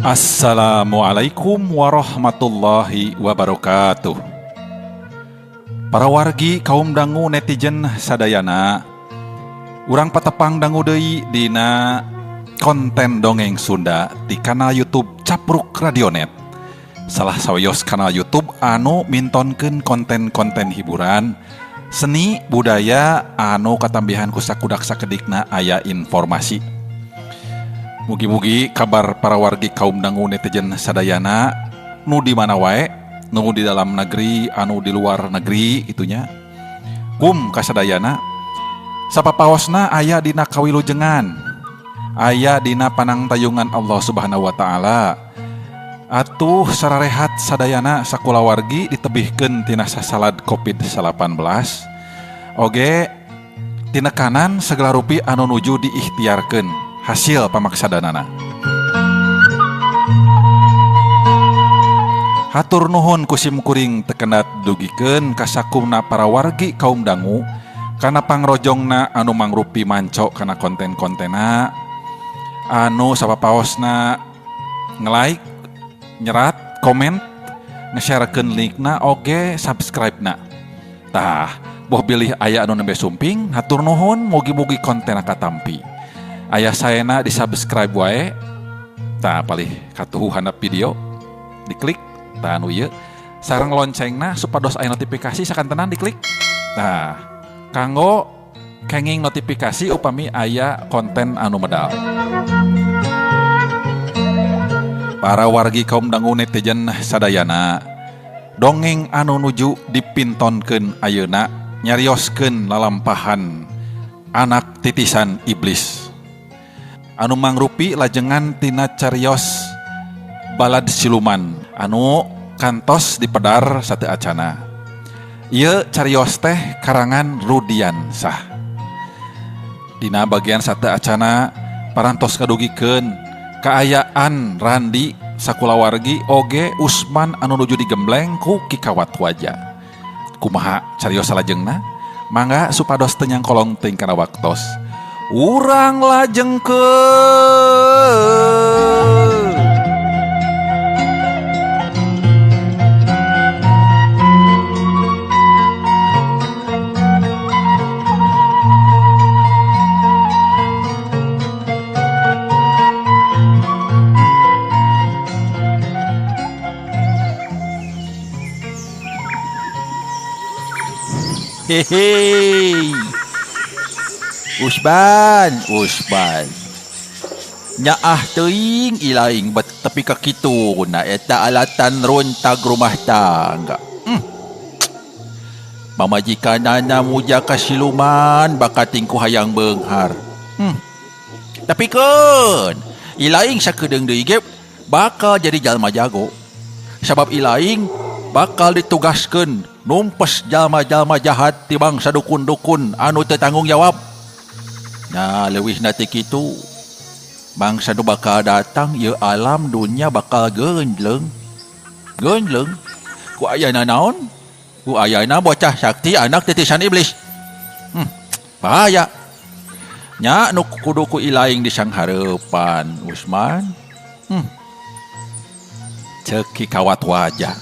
Assalamualaikum warahmatullahi wabarakatuh. Para wargi kaum dangu netizen sadayana, urang patepang dangu deui dina konten dongeng Sunda di kanal YouTube Capruk Radionet. Salah sawios kanal YouTube anu mintonkeun konten-konten hiburan, seni budaya anu katambihan ku sakudak sakedikna aya informasi. Mugi-mugi kabar para wargi kaum dangu netizen sadayana nu di mana wae, nu di dalam negeri anu di luar negeri itunya. Kasadayana sapapaosna aya dina kawilujengan, aya dina panangtayungan Allah Subhanahu wa taala. Atuh sararehat sadayana sakula wargi ditebihkeun tina sasalad Covid-19. Oge tinekanan segala rupi anu nuju diikhtiarkeun hasil pamaksadanana. Hatur nuhun kusim kuring tekenat dugikeun kasakumna para wargi kaum dangu kana pangrojongna anu mangrupi manco kana konten-kontena anu sapapaosna nge-like, nyerat, komen, nge-sharekeun linkna oge subscribe-na. Tah, boh bilih aya anu nembe sumping, hatur nuhun mugi-mugi kontena katampi. Aya saena di subscribe wae, tah palih katuhu handap video, diklik, tah anu ieu, sareng loncengna supados aya notifikasi sakantenan diklik. Nah, kanggo kenging notifikasi upami aya konten anu medal. Para wargi kaum dangu netizen sadayana, dongeng anu nuju dipintonkeun ayeuna nyarioskeun lalampahan anak titisan iblis. Anu mangrupi lajengan tina carios balad siluman anu kantos dipedar sate acana. Ieu carios teh karangan Rudian Sah. Dina bagian sate acana parantos kadugikeun kaayaan Randi sakula wargi oge Usman anu nuju digembleng ku Kikawat Waja. Kumaha carios salajengna? Mangga supados teu nyangkolong teuing kana waktos. Urang lajengkeun. Hehe. Usban nyaah teuing ilaing bet tepi ka kitu na eta alatan runtag rumah tangga. Mamajikanana muja ka siluman bakating ku hayang beunghar. Tapi keun ilaing sakedeung deui ge bakal jadi jalma jago. Sabab ilaing bakal ditugaskeun numpes jalma-jalma jahat ti bangsa dukun-dukun anu teu tanggung jawab. Nah, leuwih nati kitu bangsa nu bakal datang ieu alam dunya bakal geunjleung ku ayana naon? Ku ayana bocah sakti anak titisan iblis. Bahaya nya nu kudu ku ilaing di sanghareupan Usman. Ceuk Kikawat Waja.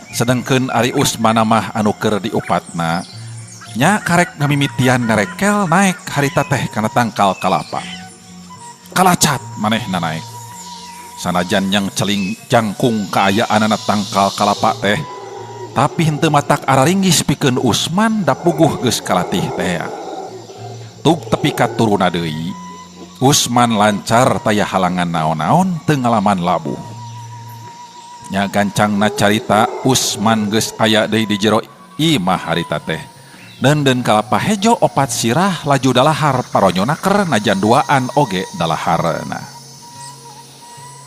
Sedengkeun ari Usman mah anu keur diupatna nya karek ngamimitian ngarekel naik harita teh kana tangkal kalapa. Kalacat manehna naik. Sanajan yang celing jangkung kaayaanana tangkal kalapa teh, tapi henteu matak araringgis pikeun Usman da puguh geus kalatih teh. Tug tepi katuruna deui, Usman lancar taya halangan naon-naon teu ngalaman labuh. Nya gancangna carita Usman geus aya deui di jero imah harita teh. Den kalapa hejo opat sirah laju dalahar paronyona keur najan duaan oge dalaharna.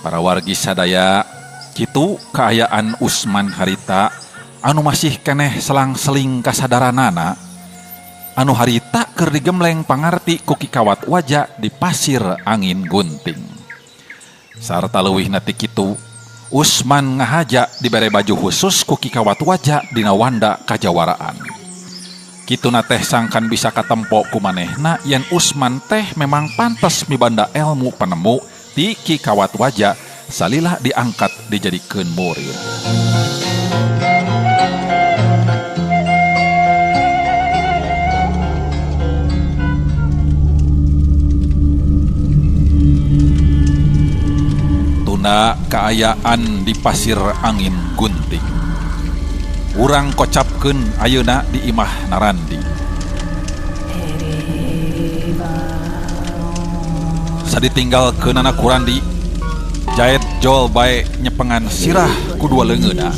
Para wargi sadaya kitu kaayaan Usman harita anu masih keneh selang-seling kasadaranana anu harita keur digembleng pangarti ku Kikawat Waja di pasir angin gunting. Sarta leuwih nati kitu Usman ngahaja dibere baju khusus ku Kikawat Waja dina wanda kajawaraan. Kituna teh sangkan bisa katempo ku manehna yen Usman teh memang pantes mibanda ilmu penemu ti Kikawat Waja salilah diangkat dijadikeun murid. Tuna kaayaan di pasir angin gunting. Urang kocapkeun ayeuna di imah Narandi. Saditinggalkeun anak Kurandi, Jaet jol bae nyepengan sirah ku dua leungeunna.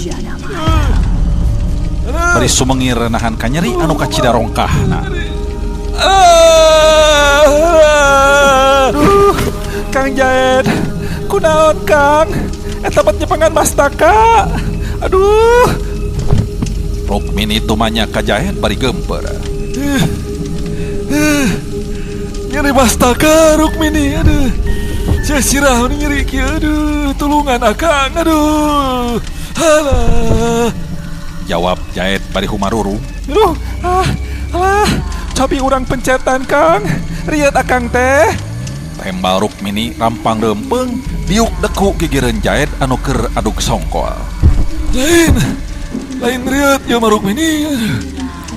Bari sumengir nahan kanyeri anu kacida rongkahna. Kang Jaet, kunaon Kang? Eta bet nyepengan mastaka. Aduh. Rukmini tumanya ka Jaet bari gemper. Nyeri mastaka Rukmini, aduh. Saya sirah nyeri kieu, aduh. Tulungan Akang, aduh. Halah. Jawab Jaet bari humaruru. Aduh, alah. Cobi urang pencetan Kang. Riet Akang teh. Tembal Rukmini rampang rempeng diuk deku gigireun Jaet anu keur aduk songkol. Lain riet ya Rukmini.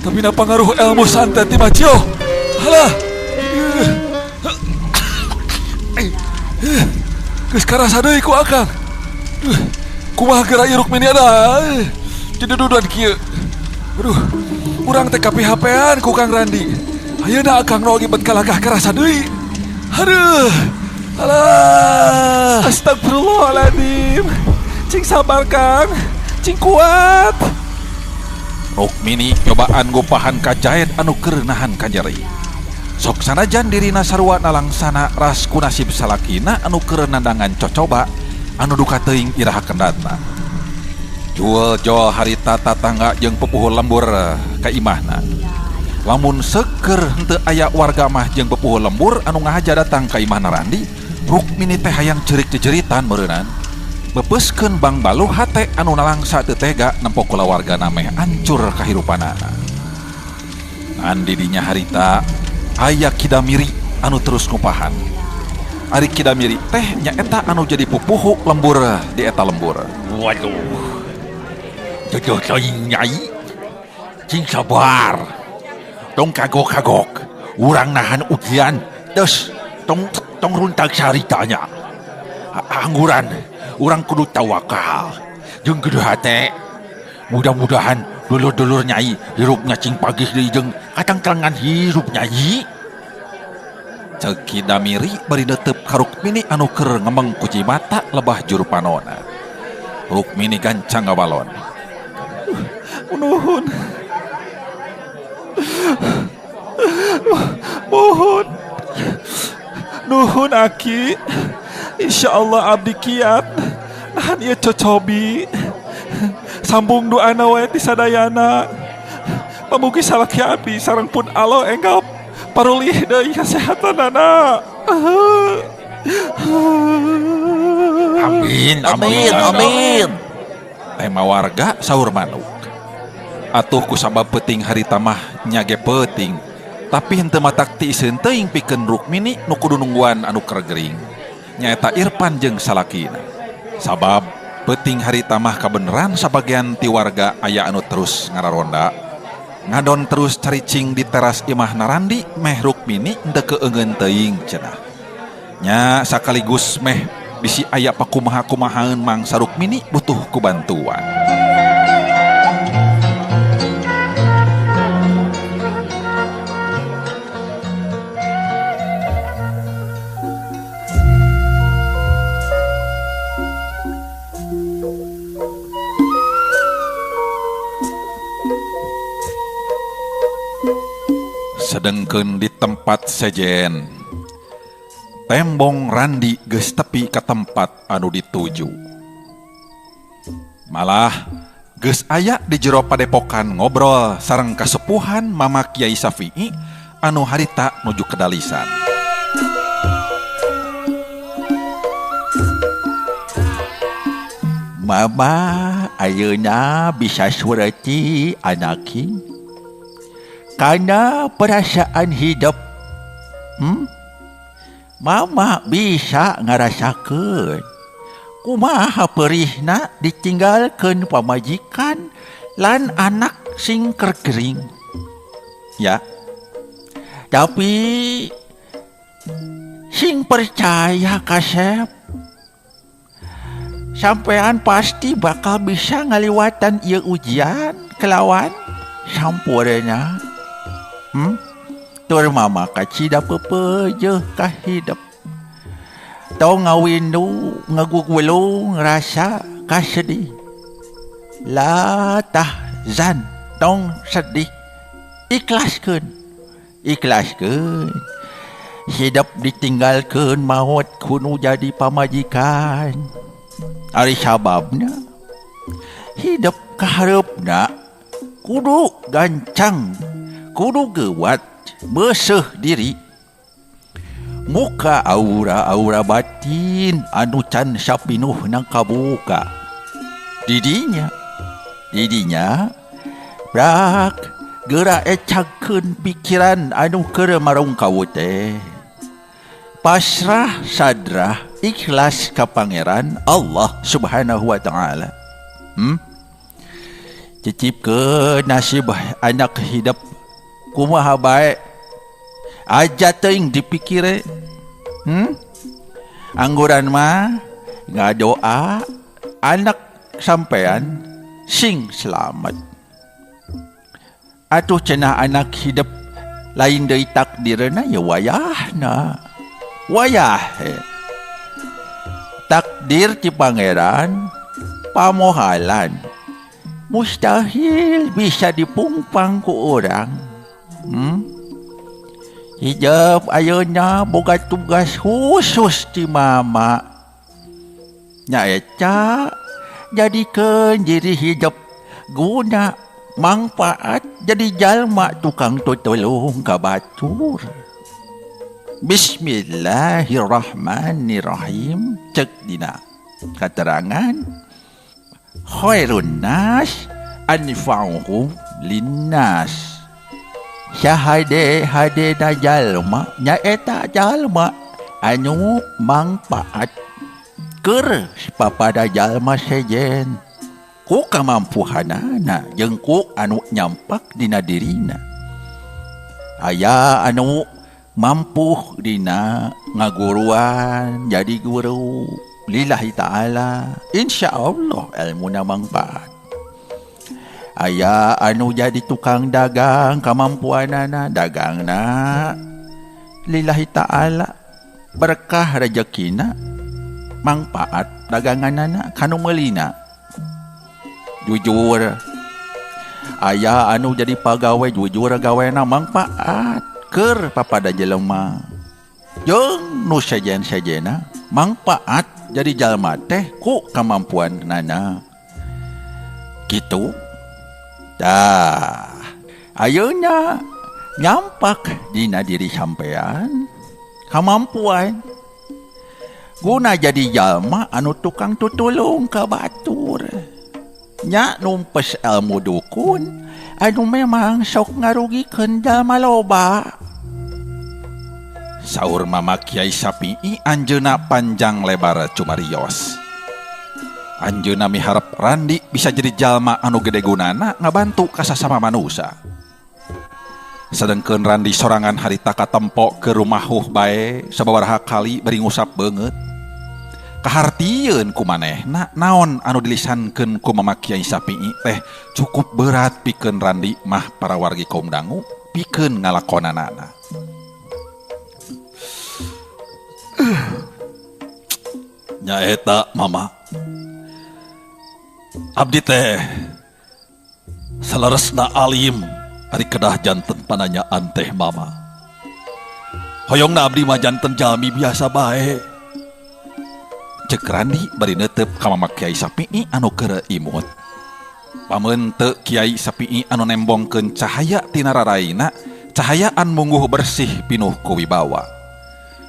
Tapi na pangaruh ilmu santet ti Macio. Halah. Geus karasa deui ku Akang. Kumaha geura ieu Rukmini ada. Jadi duduan kieu. Aduh, urang teh kapi-hapean ku Kang Randi. Ayeuna Akang nu oge bet kalagah karasa deui. Aduh, alah. Astagfirullahaladzim. Cing sabar Kang, cing kuat. Rukmini cobaan gupahan ka Jaet anu keur nahan kanyeri. Sok sanajan dirina sarua nalangsana ras ku nasib salakina anu keur nandangan cocoba anu duka teuing iraha kendatna. Jual harita tatangga jeung pupuh lembur ka imahna. Lamun seker henteu aya warga mah jeung pupuh lembur anu ngahaja datang ka imah Narandi, Rukmini teh hayang cerik-ceritan meureunnan. Bepeuskeun Bang Baluh hate anu nalangsa teu tega nempo kula wargana meh hancur kahirupanana. Andi dinya harita aya Kidamiri anu terus ngupahan. Ari Kidamiri teh nyaeta anu jadi pupuhu lembur di eta lembur. Waduh. Jodoh teuing Nyai. Cing sabar. Tong kagok-kagok. Urang nahan ujian. Terus tong runtag saritanya. Angguran urang kudu tawakal jeung kudu hate. Mudah-mudahan dulur-dulur Nyai hirupnya cing pagih deui jeung katangtangan hirup Nyai. Ceuk Kidamiri bari neuteup ka Rukmini anu keur ngemeng ku Cimata lebah Jurupanona. Rukmini gancang ngawalon. Nuhun. Nuhun Aki. Insyaallah abdi kiat nahan ieu cocobi. Sambung doana we ti sadayana. Pamugi salaki abdi sareng pun Allah enggal parulih deui kasehatanana. Amin. Tema warga saur manuk. Atuh kusabab peuting harita mah nyage peuting, tapi henteu matak ti iseun teuing pikeun Rukmini nu kudu nungguan anu keur gering. Nyaeta Irpan jeung salakina. Sabab peuting harita mah kabeneran sabagian ti warga aya anu terus ngararonda. Ngadon terus caricing di teras imah Narandi meh Rukmini henteu keungeun teuing cenah. Nya sakaligus meh bisi aya pakumaha-kumahaeun mangsa Rukmini butuh ku bantuan. Sedengkeun di tempat sejen, tembong Randi geus tepi ka tempat anu dituju. Malah geus aya di jero padepokan ngobrol sareng kasepuhan Mama Kiai Safi'i anu harita nuju kedalisan. Mama ayeuna bisa sureti anaki karena perasaan hidup. Mama bisa ngarasakeun kumaha perihna ditinggalkeun pamajikan lan anak sing kergering. Ya. Tapi sing percaya kasep sampean pasti bakal bisa ngaliwatan ieu ujian kelawan sampurna. Tur mama kacida pepeujeut ka hidup. Tong ngawindu ngagugulung rasa kasedih. La tahzan tong sedih. Ikhlaskeun. Hidup ditinggalkeun maut kudu jadi pamajikan. Ari sababna hidup kahareupna kudu gancang, kudu gewat, beuseuh diri. Muka aura-aura batin anu can sapinuhna kabuka. Didinya brak geura ecagkeun pikiran anu keur marungkawu teh. Pasrah sadrah ikhlas ka Pangeran Allah Subhanahu wa taala. Cicipkeun nasib anak hidup kumaha bae. Aja teuing dipikire. Angguran mah ngadoa anak sampean sing selamat. Atuh cenah anak hidup lain deui takdirna ya wayahna. Wayah takdir ti Pangeran pamohalan mustahil bisa dipungpang ku orang. Hidup ayeuna boga tugas khusus ti mama. Nyaeta jadikeun diri hidup guna manfaat jadi jalma tukang tutulung ka batur. Bismillahirrahmanirrahim. Cek dina keterangan khairun nas anfa'uhum linnas. Hade jalma nyaeta jalma anu mangpaat keur papada jalma sejen ku kamampuhanana jeung ku anu nyampak dina dirina. Aya anu mampu dina ngaguruan jadi guru lillahi ta'ala, insyaallah ilmuna mangpaat. Aya anu jadi tukang dagang kamampuanana dagangna lillahi ta'ala, berkah rezekina mangpaat daganganana kanu meulina jujur. Aya anu jadi pagawe jujur gawena mangpaat keur papada jelema jeung nu sejen-sejena mangpaat jadi jalma teh ku kamampuanana kitu. Dah ayeuna nyampak dina diri sampean kamampuan guna jadi jalma anu tukang tutulung ka batur. Nya numpes ilmu dukun anu memang sok ngarugikeun jalma loba. Saur Mama Kiai Sapi'i anjeunna panjang lebar cumarios. Anjeunna miharep Randi bisa jadi jalma anu gede gunana ngabantu ka sasama manusia. Sedengkeun Randi sorangan harita katempo ke rumahuh bae sababaraha kali bari ngusap beungeut. Kahartieun ku manehna naon anu dilisankeun ku Mama Kiai Sapi'i teh cukup berat pikeun Randi mah para wargi kaum dangu pikeun ngalakonanana. Nyaeta Mama, abdi teh salaresna alim ari kedah janten pananyaan teh Mama. Hoyongna abdi mah janten jalmi biasa bae. Cek Randi bari neuteup ka Mama Kiai Sapi'i anu keur imut. Pameun teu Kiai Sapi'i anu nembongkeun cahaya tina raraina, cahayaan mungguh bersih pinuh ku wibawa.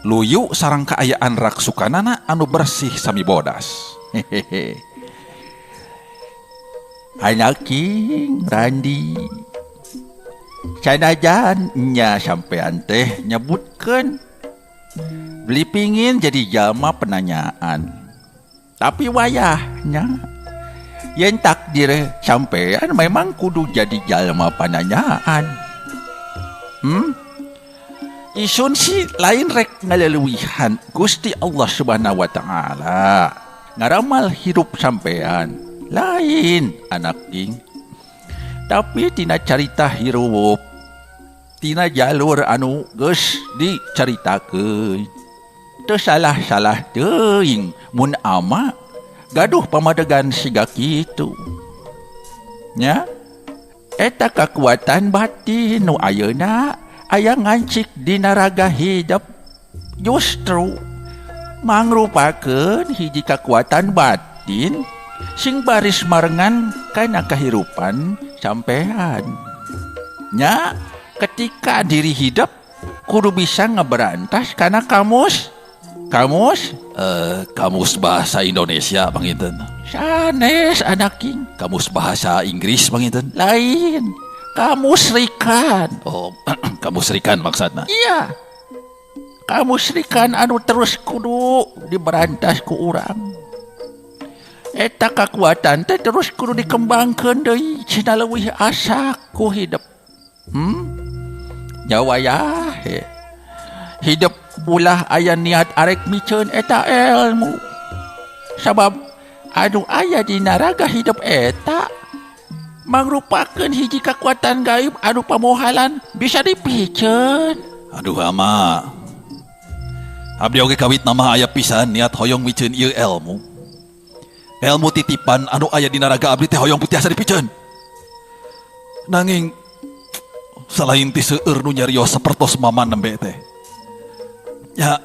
Luyu sareng kaayaan raksukanana anu bersih sami bodas. Hehehe. Anaking Randi, sanajan nya sampean teh nyebutkeun beli pingin jadi jalma penanyaan. Tapi wayahnya yen takdir sampean memang kudu jadi jalma pananyaan. Isun si lain rek ngaleluwihan Gusti Allah Subhanahu wa taala. Ngaramal hidup sampean lain anak king. Tapi tina carita hirup tina jalur anu geus dicaritakeun. Teu salah-salah teuing mun ama gaduh pamadegan siga kitu. Nya eta kekuatan batin nu ayeuna aya ngancik dina raga hidup justru mangrupakeun hiji kekuatan batin sing baris marengan kana kahirupan sampean. Nya ketika diri hidup kudu bisa ngeberantas kana kamus bahasa Indonesia panginten. sanes anak king. Kamus bahasa Inggris panginten. Lain kamus rikan. Oh, kamus rikan maksudna. Iya, kamus rikan anu terus kudu diberantas ku urang. Eta kekuatan teh terus kudu dikembangkeun deui cenah leuwih asa ku hidup. Jawa ya hidup ulah aya niat arek miceun eta ilmu. Sabab anu aya dina raga hidup eta mangrupakeun hiji kekuatan gaib anu pamohalan bisa dipikeun. Aduh ama. Abdi oge kawit nama aya pisan niat hoyong miceun ieu ilmu. Ilmu titipan anu aya dina raga abdi teh hoyong tiasa dipikeun. Nanging selain ti seueur nu nyarios sapertos maman nembe teh. Ya,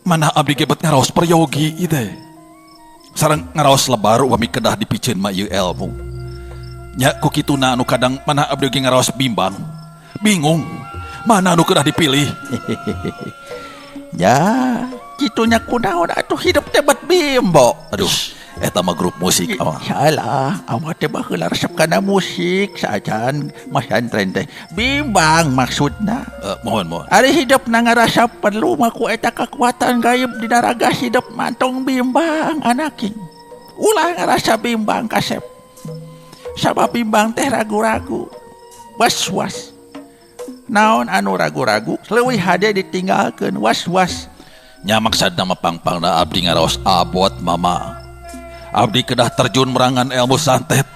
mana abdi gebet ngaraos peryogi ieu teh. Sareng ngaraos lebar upami kedah dipikeun mah ieu ilmu. Nya ku kituna anu kadang mana abdi ge ngaraos bimbang. Bingung, mana anu kedah dipilih. Ya, kitunya kunaon atuh hidup teh bet bimbo. Aduh, eta mah grup musik ama. Salah, ama teh baheula resep kana musik sajan masantren teh. Bimbang maksudna. Mohon. Ari hidup na ngarasa perlu mah ku eta kekuatan gaib di naraga hidup mantong bimbang anaking. Ulah ngarasa bimbang kasep. Sabab bimbang teh ragu-ragu. Was-was. Naon anu ragu-ragu leuwih hade ditinggalkeun was-was. Nya maksudna mah pangpangna abdi ngaraos abot mama. Abdi kedah terjun merangan ilmu santet.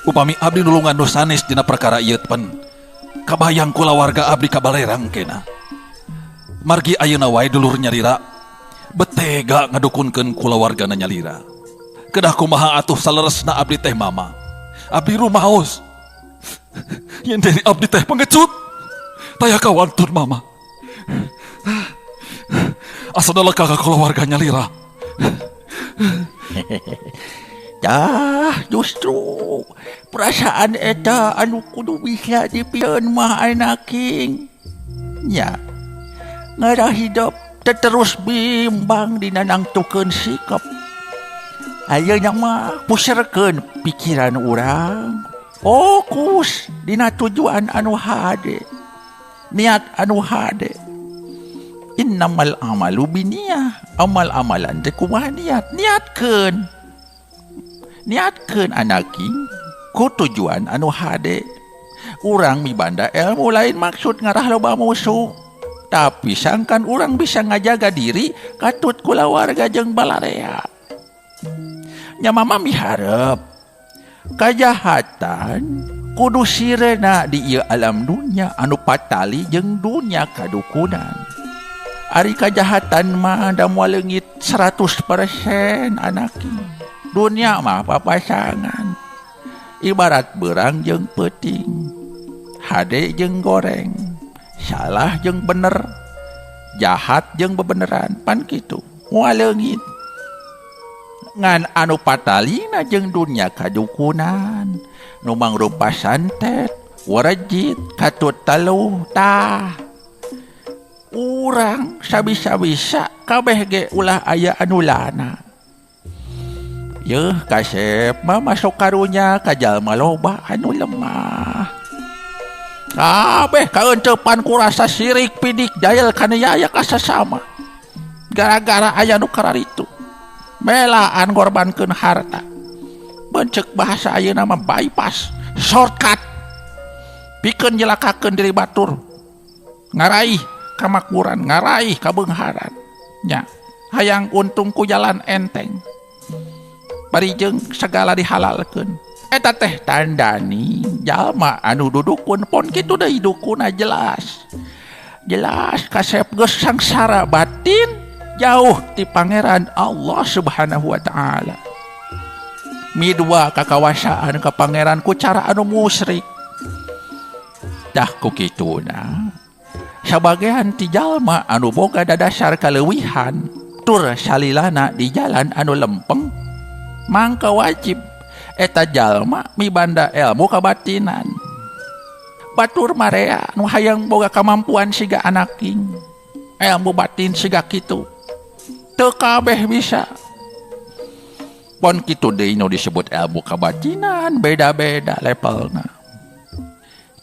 Upami abdi nulungan nu sanes dina perkara ieu pen. Kabayang kulawarga abdi kabalerang kena. Margi ayeuna wae dulur nyalira betega ngadukunkeun kulawargana nyalira. Kedah kumaha atuh saleresna abdi teh mama. Abdi rumaos. Yen dari abdi teh pengecut. Taya kawantun mama. Asana leka kulawarga nyalira. Dah justru perasaan eta anu kudu bisa dipikeun mah anaking. Nya ngara hidup terus bimbang dina nangtukeun sikap. Ayeuna mah pusarkeun pikiran urang. Fokus dina tujuan anu hade. Niat anu hade. Innamal amalu biniyah. Amal-amalan teh kumaha niat. Niatkeun anaking ku tujuan anu hade. Urang mibanda ilmu lain maksud ngarah loba musuh. Tapi sangkan urang bisa ngajaga diri katut kulawarga jeung balarea. Nya mama miharep kajahatan kudu sirena di ieu alam dunya anu patali jeung dunya kadukunan. Ari kajahatan mah da moal leungit 100% anaking. Dunia mah papasangan. Ibarat beurang jeung peuting. Hade jeung goreng. Salah jeung bener. Jahat jeung bebeneran. Pan kitu. Moal leungit. Ngan anu patalina jeung dunia kadukunan. Nu mangrupa santet, warajit, katut taluh, tah. Urang sabisa-bisa kabeh ge ulah aya anu lana. Yeuh kasep mah masuk karunya ka jalma loba anu lemah. Kabeh kaeuntepan ku rasa sirik pidik jael kana yaya ka sasama. Gara-gara aya nu kararitu. melaan ngorbankeun harta. Bencek bahasa ayeuna mah bypass, shortcut. Pikeun nyelakakeun diri batur. Ngaraih kamakmuran, ngaraih kabeungharan. Nya, hayang untung ku jalan enteng. Parijeng segala dihalalkeun. Eta teh tandani jalma anu dudukun pon kitu deui dukuna jelas. Jelas kasep geus sangsara batin jauh ti pangeran Allah Subhanahu wa taala. Midwa kakawasaan ka pangeran ku cara anu musyrik. Dah ku kituna sabagean ti jalma anu boga dadasar kaleuwihan tur salilana di jalan anu lempeng mangka wajib eta jalma mibanda ilmu kabatinan. Batur marea nu hayang boga kamampuan siga anaking ilmu batin siga kitu teu kabeh bisa. Pon kitu deui nu disebut ilmu kabatinan beda-beda levelna.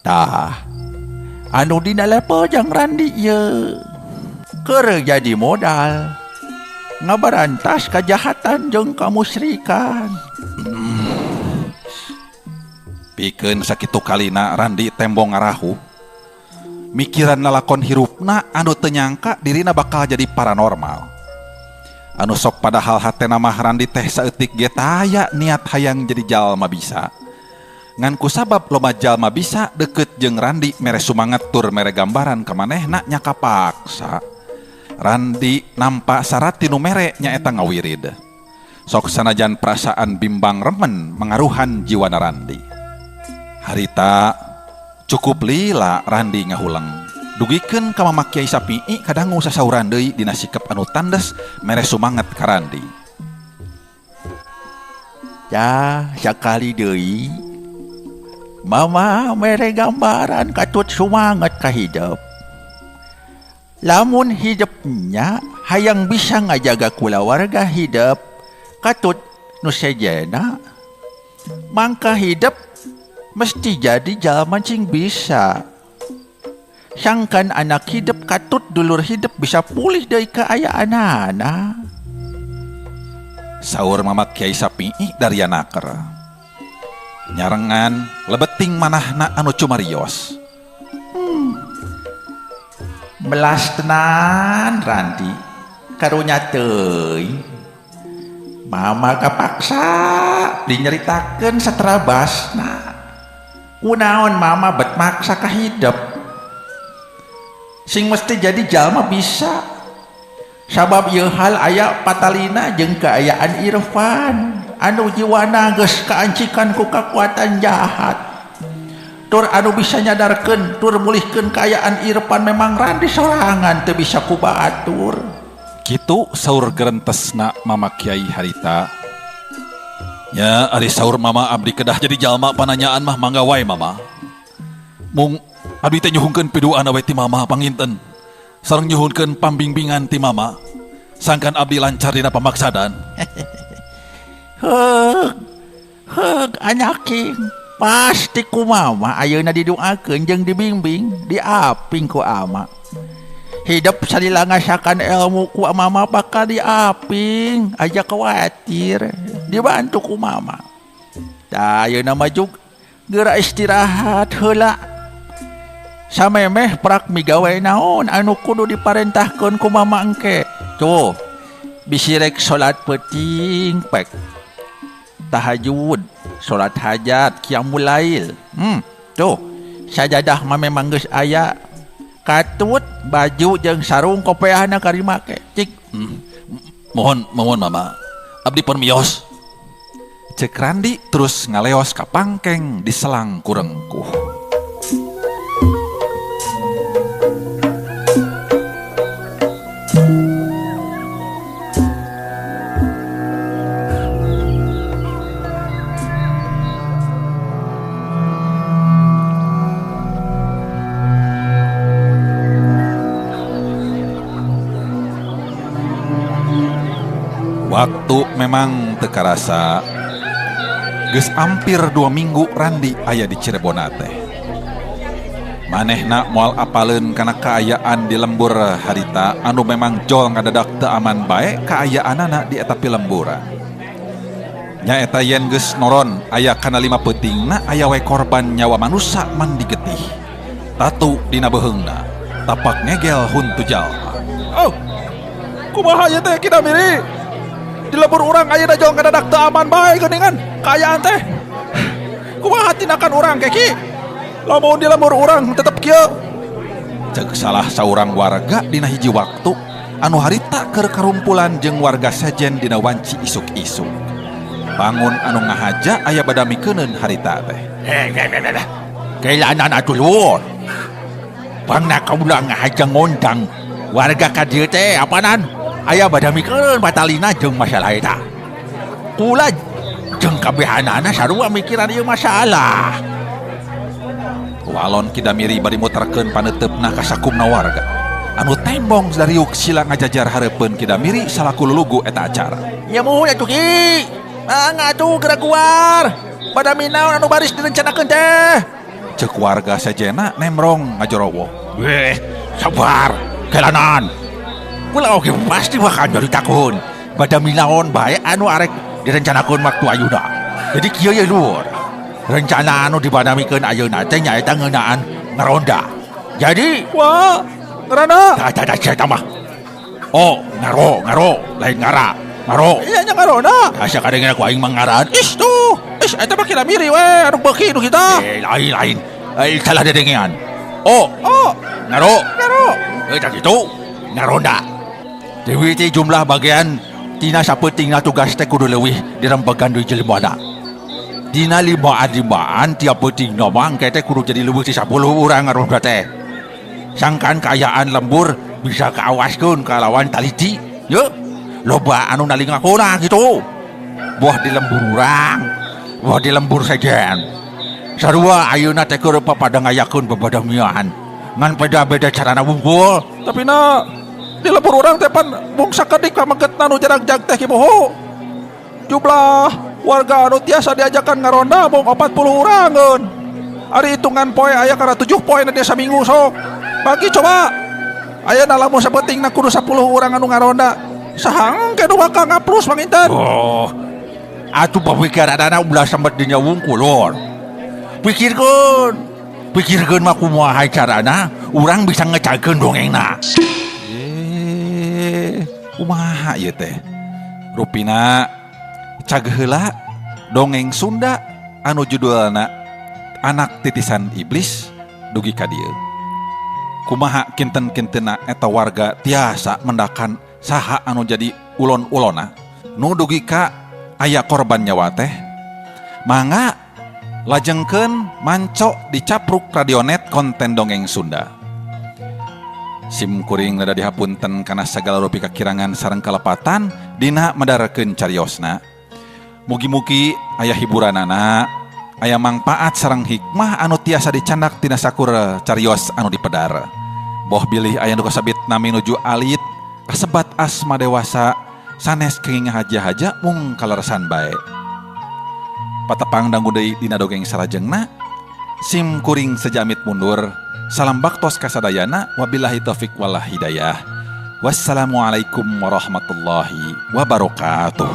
Tah anu dina level jang Randi ieu keur jadi modal ngabarantas kajahatan jeung kamusyrikan. Pikeun sakitu kalina Randi tembong ngarahu mikiran lalakon hirupna anu teu nyangka dirina bakal jadi paranormal. Anu sok padahal hatena mah Randi teh saeutik ge taya niat hayang jadi jalma bisa. Ngan ku sabab loba jalma bisa deket jeung Randi mere sumanget tur mere gambaran ka manehna nya kapaksa. Randi nampak syarat tinu mere nyaeta ngawirid. Sok sanajan perasaan bimbang remen mengaruhan jiwana Randi. Harita cukup lila Randi ngahulang. Dugikeun ka Mama Kiai Sapii kadangu sasauran deui dina sikap anu tandes mere sumanget ka Randi. Ya, sakali deui Mama mere gambaran katut sumanget ka hidup. Lamun hidupnya hayang bisa ngajaga kulawarga hidup katut nu sejena mangka hidup mesti jadi jalma cing bisa. Sangkan anak hidup katut dulur hidup bisa pulih dari keayaanana. Saur Mama Kiai Sapii dari anaker. Nyarengan lebeting manahna anu cumarios. Melas tenan Randi karunya teuing. Mama kapaksa dinyeritakeun saterabasna. Kunaon Mama bet maksa ka hidup. Sing mesti jadi jalma bisa. Sabab ieu hal aya patalina jeung kaayaan Irfan anu jiwana geus kaancikan ku kakuatan jahat. Tur anu bisa nyadarkeun tur mulihkeun kaayaan Irfan memang Randi sorangan teu bisa ku baatur. Kitu saur gerentesna Mama Kiai harita. Ya, ari saur Mama abdi kedah jadi jalma pananyaan mah mangga wae Mama. Mung abdi teh nyuhungkeun piduan we ti Mama panginten. Sareng nyuhunkeun pambimbingan ti Mama. Sangkan abdi lancar dina pamaksadan. Heug anyaking pasti ku Mama ayeuna didoakeun jeung dibimbing diaping ku Ama. Hidup salila ngasakan ilmu ku Mama bakal diaping aja khawatir dibantu ku Mama. Tah ayeuna mah jug geura istirahat heula. Samemeh prak migawe naon anu kudu diparentahkeun ku Mama engke. Tuh bisi rek salat penting pek. Tahajud, salat hajat, qiyamul lail. Tuh sajadah mah memang geus aya. Katut baju jeung sarung kopeahna kari make. Cik. Mohon Mama. Abdi pun mios. Cek Randi terus ngaleos ka pangkeng diselang ku rengkuh. Waktu memang teu karasa. Geus hampir 2 minggu Randi aya di Cirebon teh. Manehna moal apaleun kana kaayaan di lembur harita anu memang jol ngadadak teu aman bae kaayaanana di eta pilemburan. Nya eta yen geus noron aya kana 5 peutingna aya we korban nyawa manusia man digetih. Tatu dina beheungna tapak ngegel huntu jalma. Oh, kumaha ieu teh Kidamiri? Di lembur urang ayeuna jol ngadadak teu aman bae geuningan kaayaan teh. Kumaha tindakan urang Keki? Lamun di lembur urang tetep kieu. Ceuk salah saurang warga dina hiji waktu anu harita keur karumpulan jeung warga sejen dina wanci isuk-isuk. Bangun anu ngahaja aya badamikeun harita teh. Kailanan atuh luhur. Pangna kaula ngahaja ngondang warga ka dieu teh apanan? Aya badamikeun batalina jeung masalah eta. Kula jeung kabehanana sarua mikiran ieu masalah. Walon Kidamiri bari muterkeun paneutepna ka sakumna warga anu tembong dariuk sila ngajajar hareupeun Kidamiri salaku lulugu eta acara. Ya muhun atuh Ki. Mangga atuh geura keluar. Badami naon anu baris direncanakeun teh? Ceuk warga sejena nemrong ngajorowo. Weh, sabar. Kelanan. Kula oge pasti bakal nyaritakeun. Badami naon bae anu arek direncanakeun waktu ayeuna. Jadi kieu ye luhur. Rencana anu dibadamikeun ayeuna teh nyaeta ngeunaan ngaronda. Jadi, Wah, ngarana. da eta mah. Oh, ngaro, lain ngara. Ngaro. Iya nya ngarona. Asa kadengna ku aing mangaraan. Is tuh. Is eta mah Kidamiri we anu beuki nu kita. Lain. Salah dedengean. Oh, ngaro. Eta kitu. Ngaronda. Dewi teh jumlah bagian tina sapeutingna tugas teh kudu leuwih dirempegan deui jelemaana. Dina 5 adimaan tiap peutingna mangke teh kudu jadi leuwih ti 10 urang ngaronda teh. Sangkan kaayaan lembur bisa kaawaskeun kalawan taliti. Ye. Loba anu nalingakuna gitu. Boh di lembur urang, boh di lembur sejen. Sarua ayeuna teh keur papadangayakeun babadamian. Ngan beda-beda carana wungkul. Tapi na di lembur urang teh pan mung sakedik pamegetna nu jarag-jag teh kiboho. Jumlah warga anu tiasa diajakan ngaronda mung 40 urangeun. Ari hitungan poe aya kana 7 poe na dia saminggu sok. Bagi coba. Ayeuna lamun sapentingna kudu 10 urang anu ngaronda. Sahang ke nu bakal ngaplus manginten. Oh, atuh pamikiranana ulah sambat dinya wungkul lor. Pikirkeun mah kumaha carana urang bisa ngecakeun dongengna. Kumaha ieu teh? Rupina cag heula dongeng Sunda anu judulna Anak Titisan Iblis dugi ka dieu. Kumaha kinten-kintenna eta warga tiasa mendakan saha anu jadi ulon-ulona nu dugi ka aya korban nyawa teh. Mangga lajengkeun manco dicapruk radionet konten dongeng Sunda. Sim kuring rada dihapunten kana sagala rupi kakirangan sareng kalepatan dina medarakeun cariosna. Mugi-mugi aya hiburanana, aya mangpaat sareng hikmah anu tiasa dicandak tina sakur carios anu dipedar. Boh bilih aya nu kasabit nami nuju alit, kasebat asma dewasa, sanes kenging haja-haja mung kaleresan bae. Patepang dangu deui dina dongeng salajengna, sim kuring sejamit mundur. Salam baktos kasadayana, wabillahi taufik wal hidayah. Wassalamualaikum warahmatullahi wabarakatuh.